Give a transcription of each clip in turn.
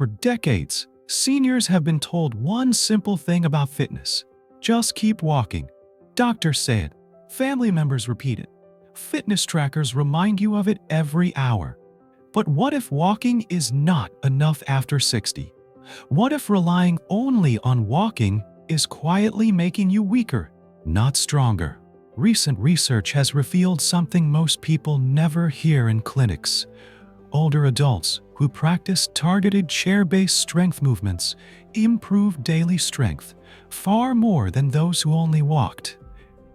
For decades, seniors have been told one simple thing about fitness: just keep walking. Doctors say it, family members repeat it, fitness trackers remind you of it every hour. But what if walking is not enough after 60? What if relying only on walking is quietly making you weaker, not stronger? Recent research has revealed something most people never hear in clinics. Older adults who practice targeted chair-based strength movements improve daily strength far more than those who only walked.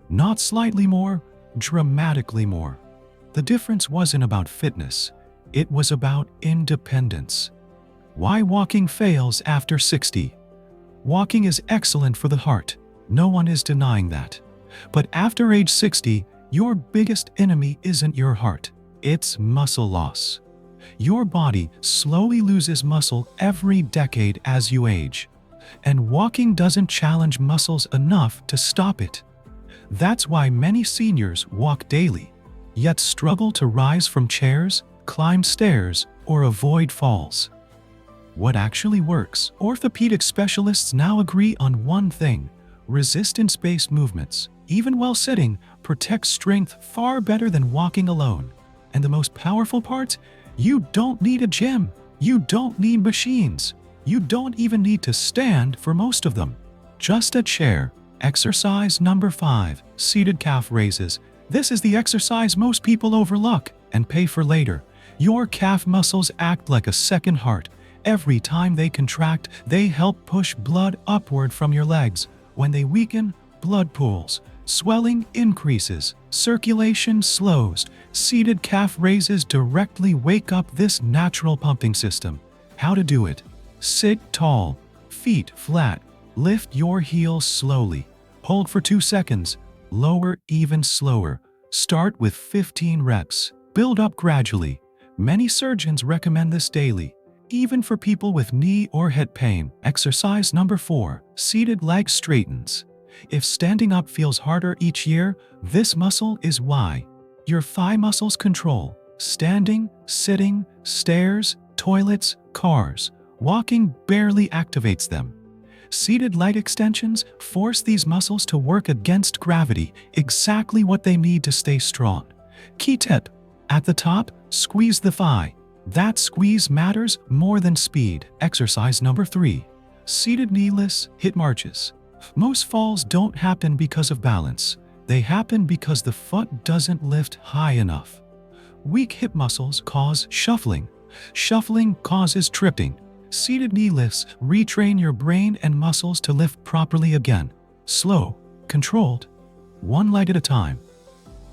Not slightly more, dramatically more. The difference wasn't about fitness, it was about independence. Why walking fails after 60? Walking is excellent for the heart, no one is denying that. But after age 60, your biggest enemy isn't your heart, it's muscle loss. Your body slowly loses muscle every decade as you age, and walking doesn't challenge muscles enough to stop it. That's why many seniors walk daily, yet struggle to rise from chairs, climb stairs, or avoid falls. What actually works? Orthopedic specialists now agree on one thing: resistance-based movements, even while sitting, protect strength far better than walking alone. And the most powerful part? You don't need a gym. You don't need machines. You don't even need to stand for most of them. Just a chair. Exercise number 5, seated calf raises. This is the exercise most people overlook and pay for later. Your calf muscles act like a second heart. Every time they contract, they help push blood upward from your legs. When they weaken, blood pools, swelling increases, circulation slows. Seated calf raises directly wake up this natural pumping system. How to do it? Sit tall, feet flat, lift your heels slowly. Hold for 2 seconds, lower even slower. Start with 15 reps. Build up gradually. Many surgeons recommend this daily, even for people with knee or head pain. Exercise number 4, seated leg straightens. If standing up feels harder each year, this muscle is why. Your thigh muscles control standing, sitting, stairs, toilets, cars. Walking barely activates them. Seated leg extensions force these muscles to work against gravity, exactly what they need to stay strong. Key tip: at the top, squeeze the thigh. That squeeze matters more than speed. Exercise number 3, seated kneeless hip marches. Most falls don't happen because of balance. They happen because the foot doesn't lift high enough. Weak hip muscles cause shuffling. Shuffling causes tripping. Seated knee lifts retrain your brain and muscles to lift properly again. Slow, controlled, one leg at a time.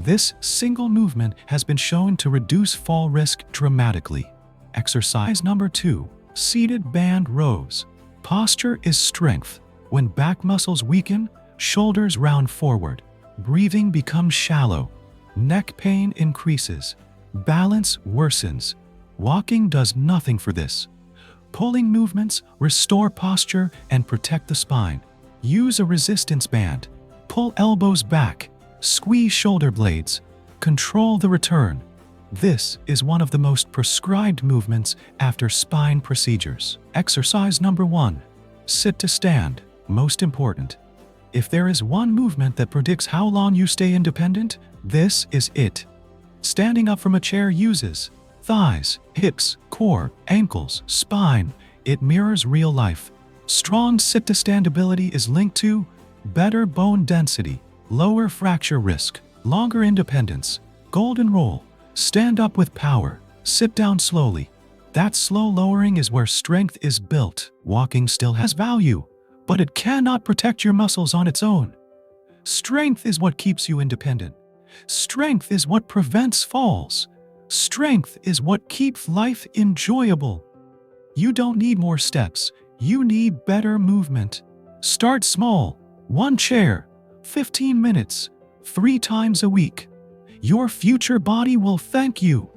This single movement has been shown to reduce fall risk dramatically. Exercise number 2, seated band rows. Posture is strength. When back muscles weaken, shoulders round forward. Breathing becomes shallow. Neck pain increases. Balance worsens. Walking does nothing for this. Pulling movements restore posture and protect the spine. Use a resistance band. Pull elbows back. Squeeze shoulder blades. Control the return. This is one of the most prescribed movements after spine procedures. Exercise number 1, sit to stand. Most important. If there is one movement that predicts how long you stay independent, this is it. Standing up from a chair uses thighs, hips, core, ankles, spine. It mirrors real life. Strong sit-to-stand ability is linked to better bone density, lower fracture risk, longer independence. Golden rule: stand up with power, sit down slowly. That slow lowering is where strength is built. Walking still has value, but it cannot protect your muscles on its own. Strength is what keeps you independent. Strength is what prevents falls. Strength is what keeps life enjoyable. You don't need more steps. You need better movement. Start small. 1 chair, 15 minutes, 3 times a week. Your future body will thank you.